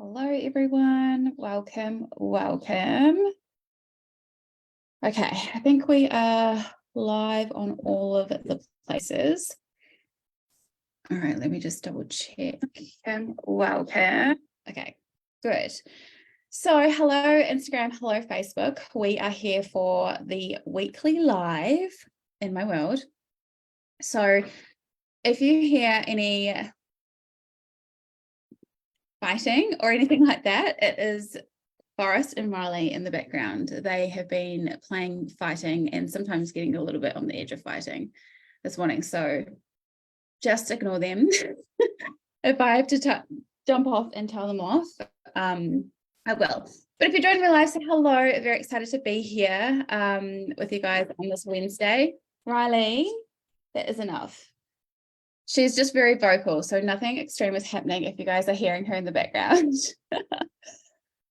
Hello, everyone. Welcome. Okay, I think we are live on all of the places. All right, let me just double check. Welcome. Okay, good. So hello, Instagram. Hello, Facebook. We are here for the weekly live in my world. So if you hear any fighting or anything like that, it is Forrest and Riley in the background. They have been playing fighting and sometimes getting a little bit on the edge of fighting this morning. So just ignore them. If I have to jump off and tell them off, I will. But if you're joining me live, say hello. Very excited to be here with you guys on this Wednesday. Riley, that is enough. She's just very vocal, so nothing extreme is happening if you guys are hearing her in the background.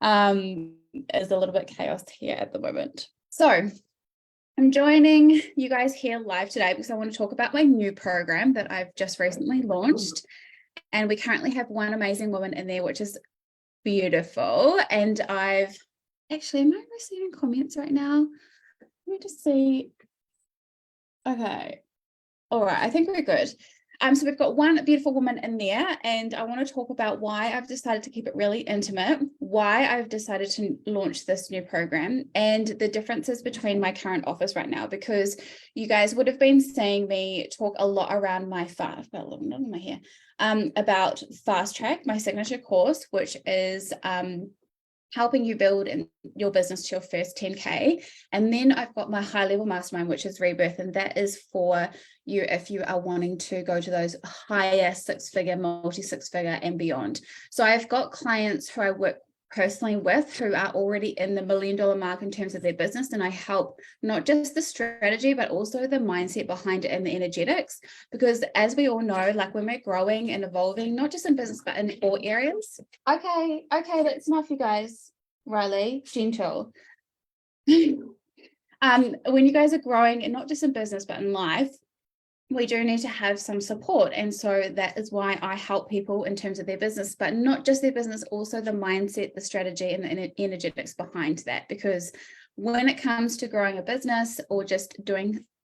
Is a little bit chaos here at the moment. So I'm joining you guys here live today because I want to talk about my new program that I've just recently launched. And we currently have one amazing woman in there, which is beautiful. And am I receiving comments right now? Let me just see. Okay. All right, I think we're good. So we've got one beautiful woman in there, and I want to talk about why I've decided to keep it really intimate, why I've decided to launch this new program, and the differences between my current offers right now, because you guys would have been seeing me talk a lot around my about Fast Track, my signature course, which is helping you build your business to your first 10K. And then I've got my high level mastermind, which is Rebirth. And that is for you if you are wanting to go to those higher six-figure, multi-six-figure and beyond. So I've got clients who I work personally with who are already in the $1 million mark in terms of their business. And I help not just the strategy, but also the mindset behind it and the energetics. Because as we all know, like when we're growing and evolving, not just in business, but in all areas. Okay, that's enough, you guys. Riley, gentle. When you guys are growing, and not just in business, but in life, we do need to have some support. And so that is why I help people in terms of their business, but not just their business, also the mindset, the strategy, and the energetics behind that. Because when it comes to growing a business or just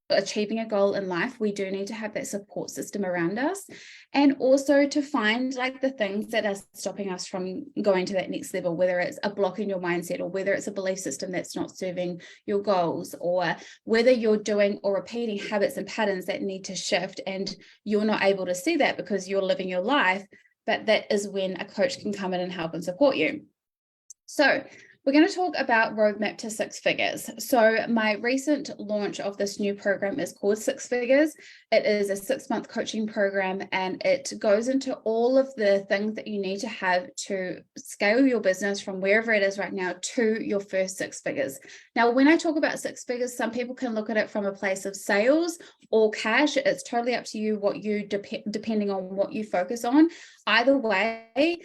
achieving a goal in life, we do need to have that support system around us, and also to find like the things that are stopping us from going to that next level, whether it's a block in your mindset or whether it's a belief system that's not serving your goals, or whether you're doing or repeating habits and patterns that need to shift and you're not able to see that because you're living your life. But that is when a coach can come in and help and support you. So we're going to talk about Roadmap to Six Figures. So my recent launch of this new program is called Six Figures. It is a 6-month coaching program, and it goes into all of the things that you need to have to scale your business from wherever it is right now to your first 6 figures. Now, when I talk about 6 figures, some people can look at it from a place of sales or cash. It's totally up to you what you depending on what you focus on. Either way,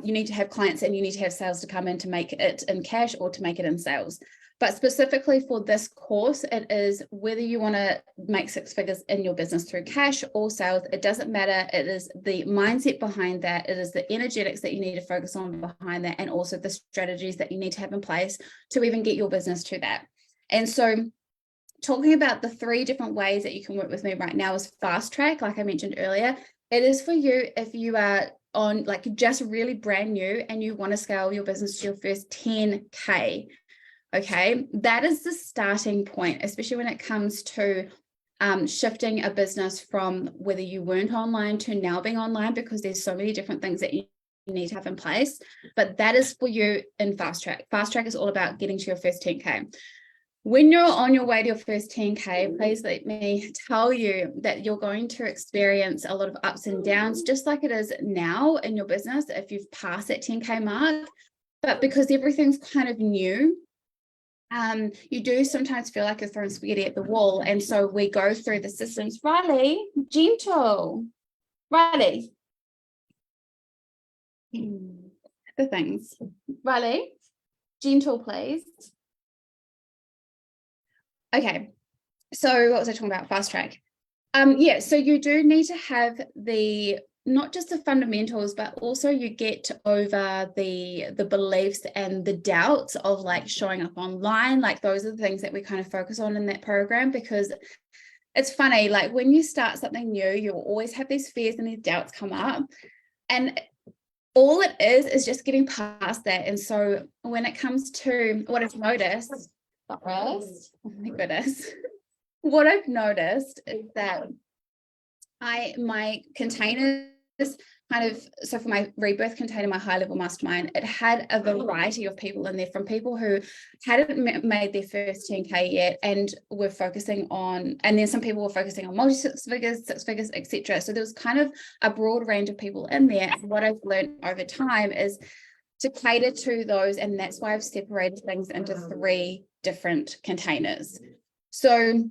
you need to have clients and you need to have sales to come in to make it in cash or to make it in sales. But specifically for this course, it is whether you want to make 6 figures in your business through cash or sales, it doesn't matter. It is the mindset behind that. It is the energetics that you need to focus on behind that, and also the strategies that you need to have in place to even get your business to that. And so talking about the 3 different ways that you can work with me right now is Fast Track, like I mentioned earlier. It is for you if you are on like just really brand new and you want to scale your business to your first 10K. Okay, that is the starting point, especially when it comes to shifting a business from whether you weren't online to now being online, because there's so many different things that you need to have in place. But that is for you in Fast Track. Fast Track is all about getting to your first 10K. When you're on your way to your first 10K, please let me tell you that you're going to experience a lot of ups and downs, just like it is now in your business if you've passed that 10K mark. But because everything's kind of new, you do sometimes feel like you're throwing spaghetti at the wall. And so we go through the systems. Riley, gentle. Riley. The things. Riley, gentle, please. Okay, so what was I talking about? Fast Track. So you do need to have the not just the fundamentals, but also you get over the beliefs and the doubts of like showing up online. Like those are the things that we kind of focus on in that program, because it's funny, like when you start something new, you'll always have these fears and these doubts come up. And all it is just getting past that. And so when it comes to what I've noticed, oh my goodness, what I've noticed is that my containers kind of, so for my rebirth container, my high level mastermind, it had a variety of people in there, from people who hadn't made their first 10K yet and were focusing on, and then some people were focusing on multi six figures, etc. So there was kind of a broad range of people in there. And what I've learned over time is to cater to those, and that's why I've separated things into 3 different containers. So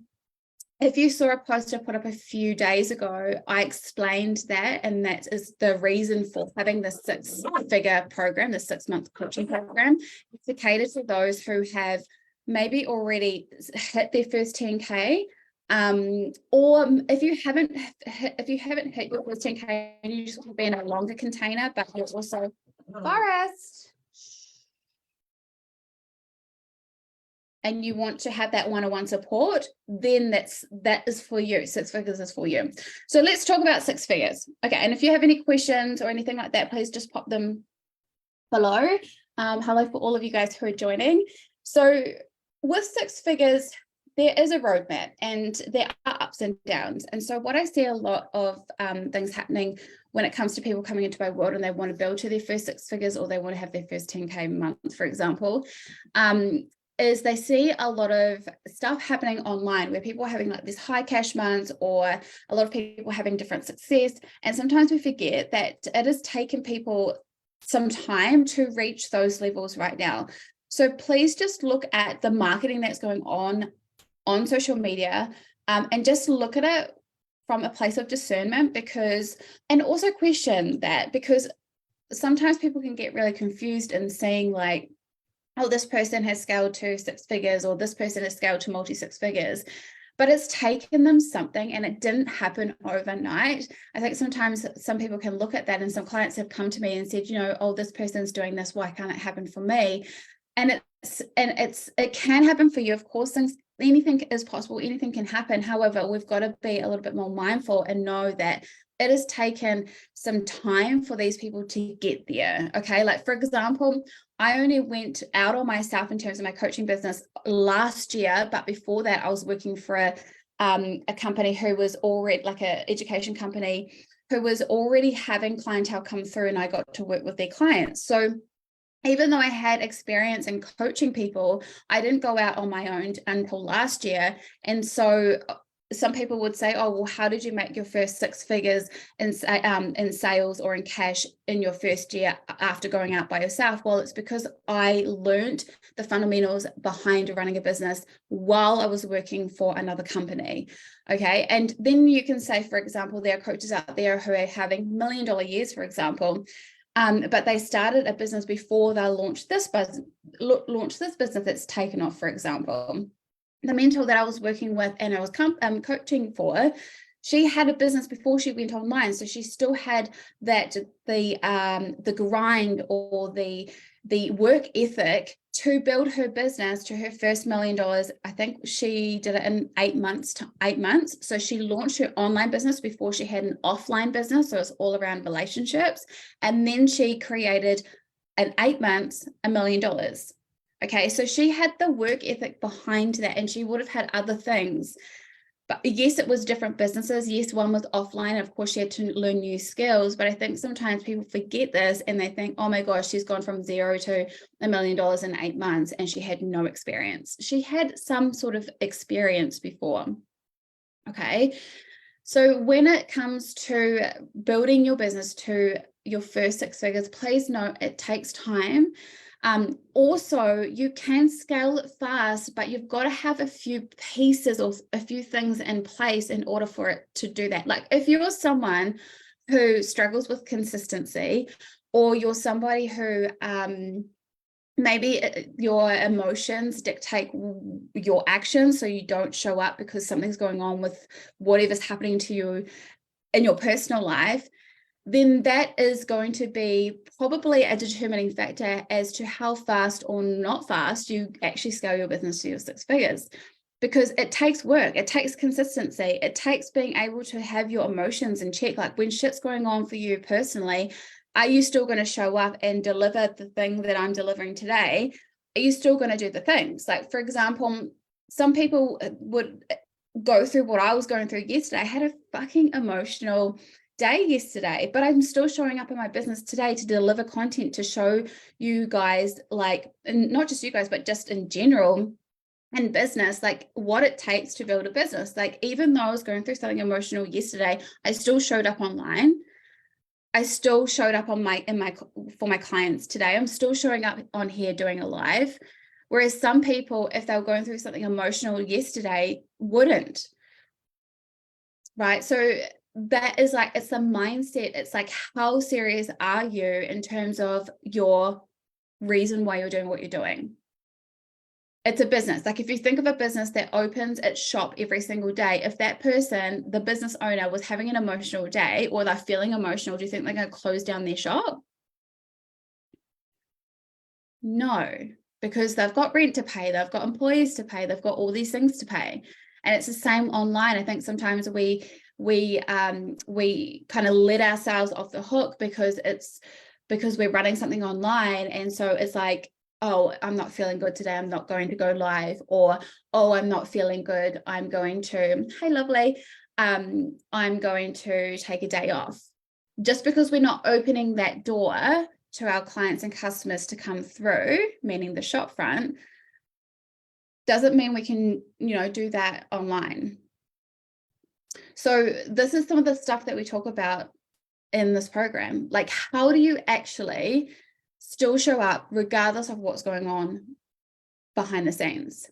if you saw a post I put up a few days ago, I explained that, and that is the reason for having the 6-figure program, the 6-month coaching program, to cater to those who have maybe already hit their first 10K, or if you haven't hit your first 10K and you just want to be in a longer container, but you're also Forest. And you want to have that one-on-one support, then that is for you. 6 figures is for you. So let's talk about 6 figures. Okay, and if you have any questions or anything like that, please just pop them below. Hello for all of you guys who are joining. So with 6 figures, there is a roadmap and there are ups and downs. And so what I see a lot of things happening when it comes to people coming into my world and they want to build to their first 6 figures, or they want to have their first 10K month, for example, is they see a lot of stuff happening online where people are having like these high cash months, or a lot of people having different success. And sometimes we forget that it has taken people some time to reach those levels right now. So please just look at the marketing that's going on social media, and just look at it from a place of discernment, and also question that, because sometimes people can get really confused in saying like, oh, this person has scaled to 6 figures, or this person has scaled to multi 6 figures, but it's taken them something and it didn't happen overnight. I think sometimes some people can look at that, and some clients have come to me and said, oh, this person's doing this, why can't it happen for me? And it can happen for you. Of course, anything is possible, anything can happen. However, we've got to be a little bit more mindful and know that it has taken some time for these people to get there. Okay, like for example, I only went out on myself in terms of my coaching business last year, but before that, I was working for a company who was already like an education company, who was already having clientele come through, and I got to work with their clients. So even though I had experience in coaching people, I didn't go out on my own until last year. And so some people would say, oh, well, how did you make your first 6 figures in sales or in cash in your first year after going out by yourself? Well, it's because I learned the fundamentals behind running a business while I was working for another company. Okay. And then you can say, for example, there are coaches out there who are having $1 million years, for example. But they started a business before they launched this business that's taken off, for example. The mentor that I was working with and I was coaching for, she had a business before she went online. So she still had that, the grind or the work ethic to build her business to her first $1 million. I think she did it in 8 months. So she launched her online business before she had an offline business. So it's all around relationships. And then she created in 8 months, $1 million. Okay, so she had the work ethic behind that, and she would have had other things. But yes, it was different businesses. Yes, one was offline. Of course, she had to learn new skills. But I think sometimes people forget this and they think, oh my gosh, she's gone from 0 to $1 million in 8 months and she had no experience. She had some sort of experience before. Okay. So when it comes to building your business to your first 6 figures, please know it takes time. Also, you can scale it fast, but you've got to have a few pieces or a few things in place in order for it to do that. Like if you're someone who struggles with consistency, or you're somebody who maybe your emotions dictate your actions, so you don't show up because something's going on with whatever's happening to you in your personal life, then that is going to be probably a determining factor as to how fast or not fast you actually scale your business to your 6 figures. Because it takes work, it takes consistency, it takes being able to have your emotions in check. Like when shit's going on for you personally, are you still going to show up and deliver the thing that I'm delivering today? Are you still going to do the things? Like, for example, some people would go through what I was going through yesterday. I had a fucking emotional day yesterday, but I'm still showing up in my business today to deliver content to show you guys, like, and not just you guys, but just in general, in business, like what it takes to build a business. Like, even though I was going through something emotional yesterday, I still showed up online. I still showed up for my clients today. I'm still showing up on here doing a live. Whereas some people, if they were going through something emotional yesterday, wouldn't. Right. So that is like, it's a mindset. It's like, how serious are you in terms of your reason why you're doing what you're doing? It's a business. Like if you think of a business that opens its shop every single day, if that person, the business owner, was having an emotional day or they're feeling emotional, do you think they're going to close down their shop? No, because they've got rent to pay, they've got employees to pay, they've got all these things to pay. And it's the same online. I think sometimes we kind of let ourselves off the hook because we're running something online. And so it's like, oh, I'm not feeling good today, I'm not going to go live. Or, oh, I'm not feeling good, I'm going to, hey, lovely, I'm going to take a day off. Just because we're not opening that door to our clients and customers to come through, meaning the shop front, doesn't mean we can, do that online. So this is some of the stuff that we talk about in this program. Like, how do you actually still show up regardless of what's going on behind the scenes?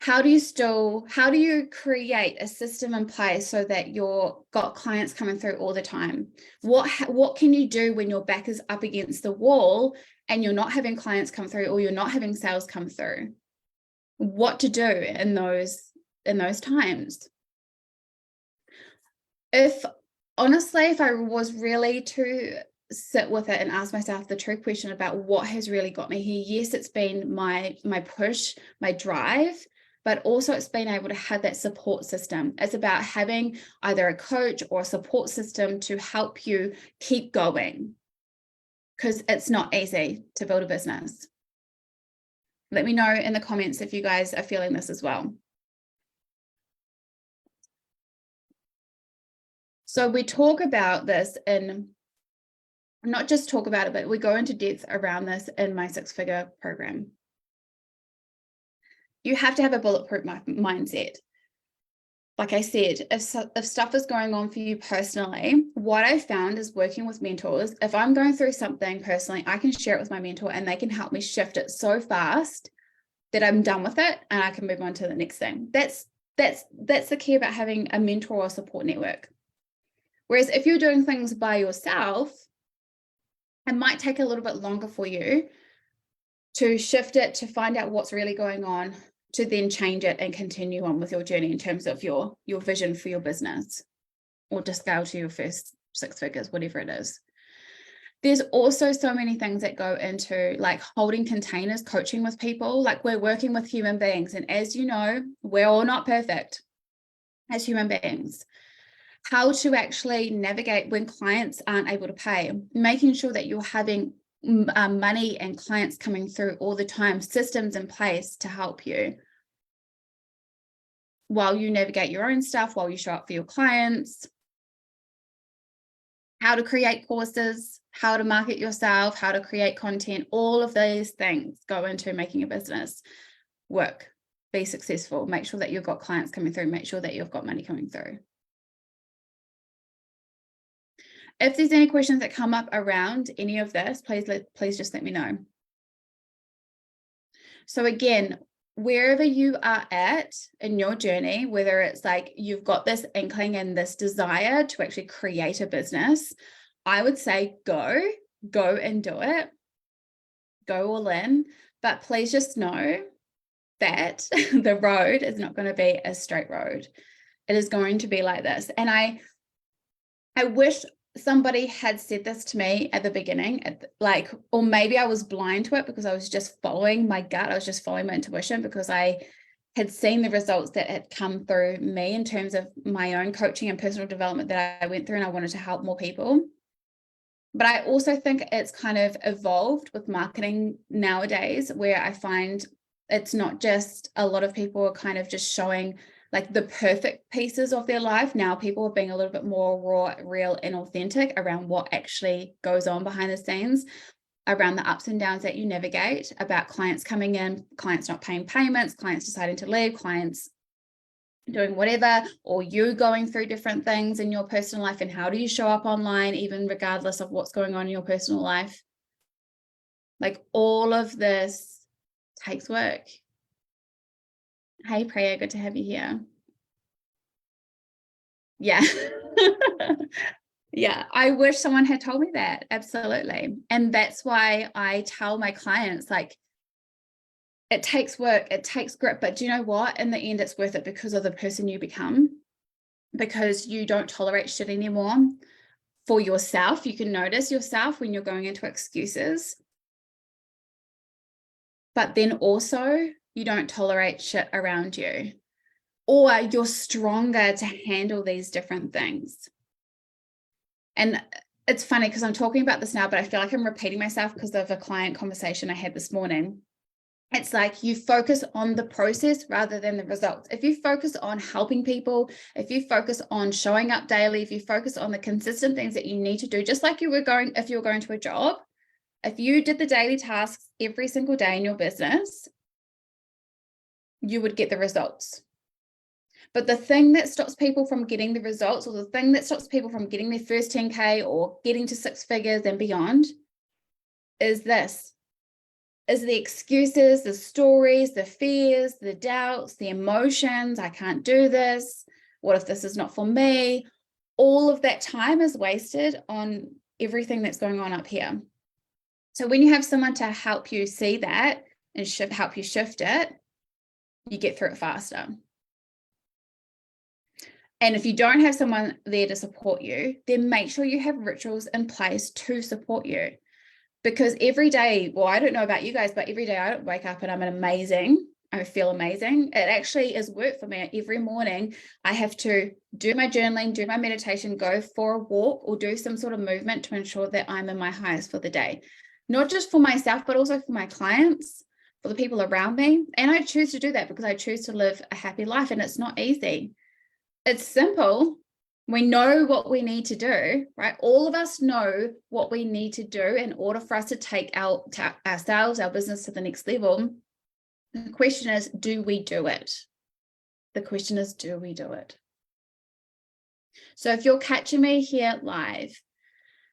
How do you create a system in place so that you've got clients coming through all the time? What can you do when your back is up against the wall and you're not having clients come through or you're not having sales come through? What to do in those times? If I was really to sit with it and ask myself the true question about what has really got me here, yes, it's been my push, my drive, but also it's been able to have that support system. It's about having either a coach or a support system to help you keep going, because it's not easy to build a business. Let me know in the comments if you guys are feeling this as well. So we talk about this not just talk about it, but we go into depth around this in my 6-figure program. You have to have a bulletproof mindset. Like I said, if stuff is going on for you personally, what I found is working with mentors, if I'm going through something personally, I can share it with my mentor and they can help me shift it so fast that I'm done with it and I can move on to the next thing. That's the key about having a mentor or support network. Whereas if you're doing things by yourself, it might take a little bit longer for you to shift it, to find out what's really going on, to then change it and continue on with your journey in terms of your vision for your business, or to scale to your first 6 figures, whatever it is. There's also so many things that go into like holding containers, coaching with people. Like, we're working with human beings. And as you know, we're all not perfect as human beings. How to actually navigate when clients aren't able to pay, making sure that you're having money and clients coming through all the time, systems in place to help you while you navigate your own stuff, while you show up for your clients, how to create courses, how to market yourself, how to create content. All of these things go into making a business work, be successful, make sure that you've got clients coming through, make sure that you've got money coming through. If there's any questions that come up around any of this, please just let me know. So again, wherever you are at in your journey, whether it's like you've got this inkling and this desire to actually create a business, I would say go and do it. Go all in. But please just know that the road is not going to be a straight road. It is going to be like this. And I wish somebody had said this to me at the beginning, or maybe I was blind to it because I was just following my gut. I was just following my intuition because I had seen the results that had come through me in terms of my own coaching and personal development that I went through, and I wanted to help more people. But I also think it's kind of evolved with marketing nowadays, where I find it's not just, a lot of people are kind of just showing like the perfect pieces of their life. Now people are being a little bit more raw, real, and authentic around what actually goes on behind the scenes, around the ups and downs that you navigate, about clients coming in, clients not paying payments, clients deciding to leave, clients doing whatever, or you going through different things in your personal life, and how do you show up online, even regardless of what's going on in your personal life. Like, all of this takes work. Hey Priya, good to have you here. Yeah. Yeah, I wish someone had told me that. Absolutely. And that's why I tell my clients, like, it takes work, it takes grit, but do you know what? In the end, it's worth it because of the person you become, because you don't tolerate shit anymore for yourself. You can notice yourself when you're going into excuses, but then also you don't tolerate shit around you, or you're stronger to handle these different things. And it's funny because I'm talking about this now, but I feel like I'm repeating myself because of a client conversation I had this morning. It's like, you focus on the process rather than the results. If you focus on helping people, if you focus on showing up daily, if you focus on the consistent things that you need to do, just like if you were going to a job, if you did the daily tasks every single day in your business, you would get the results. But the thing that stops people from getting the results, or the thing that stops people from getting their first 10K or getting to 6 figures and beyond, is the excuses, the stories, the fears, the doubts, the emotions. I can't do this. What if this is not for me? All of that time is wasted on everything that's going on up here. So when you have someone to help you see that and help you shift it, you get through it faster. And if you don't have someone there to support you, then make sure you have rituals in place to support you. Because every day, well, I don't know about you guys, but every day I don't wake up and I feel amazing. It actually is work for me. Every morning I have to do my journaling, do my meditation, go for a walk, or do some sort of movement to ensure that I'm in my highest for the day. Not just for myself, but also for my clients, for the people around me. And I choose to do that because I choose to live a happy life, and it's not easy. It's simple. We know what we need to do, right? All of us know what we need to do in order for us to take ourselves, our business to the next level. The question is, do we do it? The question is, do we do it? So if you're catching me here live,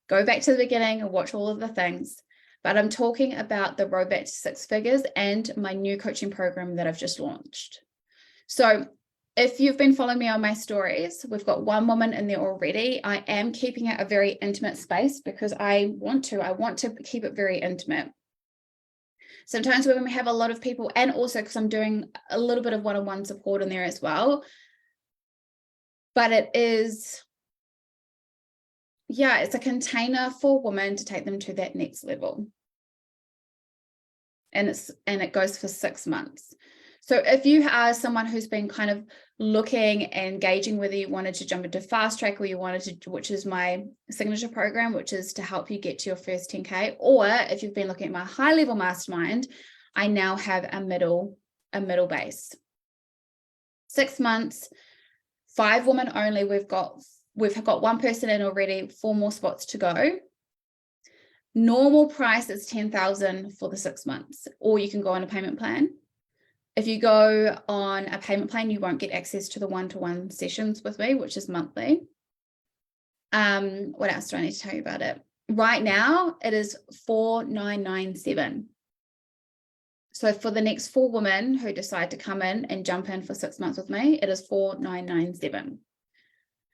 go back to the beginning and watch all of the things. But I'm talking about the Road Back to 6 Figures and my new coaching program that I've just launched. So if you've been following me on my stories, we've got one woman in there already. I am keeping it a very intimate space because I want to keep it very intimate. Sometimes when we have a lot of people, and also because I'm doing a little bit of one-on-one support in there as well, but it is, yeah, it's a container for women to take them to that next level. And it goes for 6 months. So if you are someone who's been kind of looking and engaging whether you wanted to jump into Fast Track, or you wanted to, which is my signature program, which is to help you get to your first 10K, or if you've been looking at my high level mastermind, I now have a middle base. 6 months, 5 women only. We've got 1 person in already, 4 more spots to go. Normal price is $10,000 for the 6 months, or you can go on a payment plan. If you go on a payment plan, you won't get access to the one-to-one sessions with me, which is monthly. What else do I need to tell you about it? Right now, it is $4,997. So for the next 4 women who decide to come in and jump in for 6 months with me, it is $4,997.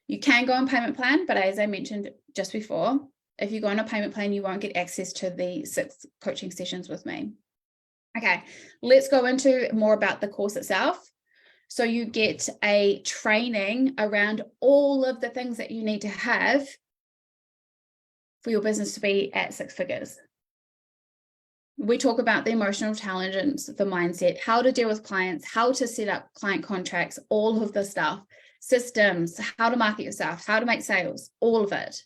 You can go on payment plan, but as I mentioned just before, if you go on a payment plan, you won't get access to the 6 coaching sessions with me. Okay, let's go into more about the course itself. So you get a training around all of the things that you need to have for your business to be at 6 figures. We talk about the emotional intelligence, the mindset, how to deal with clients, how to set up client contracts, all of the stuff, systems, how to market yourself, how to make sales, all of it.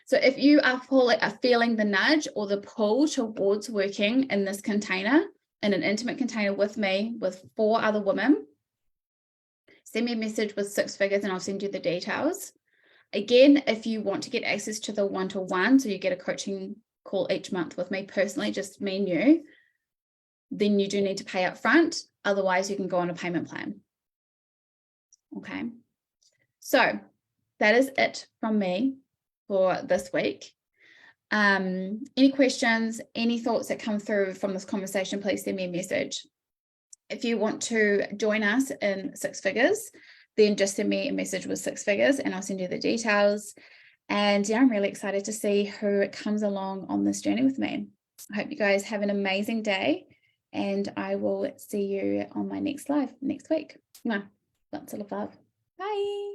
So if you are feeling the nudge or the pull towards working in this container, in an intimate container with me, with 4 other women, send me a message with 6 figures and I'll send you the details. Again, if you want to get access to the one-to-one, so you get a coaching call each month with me personally, just me and you, then you do need to pay up front. Otherwise, you can go on a payment plan. Okay. So that is it from me for this week. Any questions, any thoughts that come through from this conversation, please send me a message. If you want to join us in 6 figures, then just send me a message with 6 figures and I'll send you the details. And yeah, I'm really excited to see who comes along on this journey with me. I hope you guys have an amazing day and I will see you on my next live next week. Lots of love. Bye.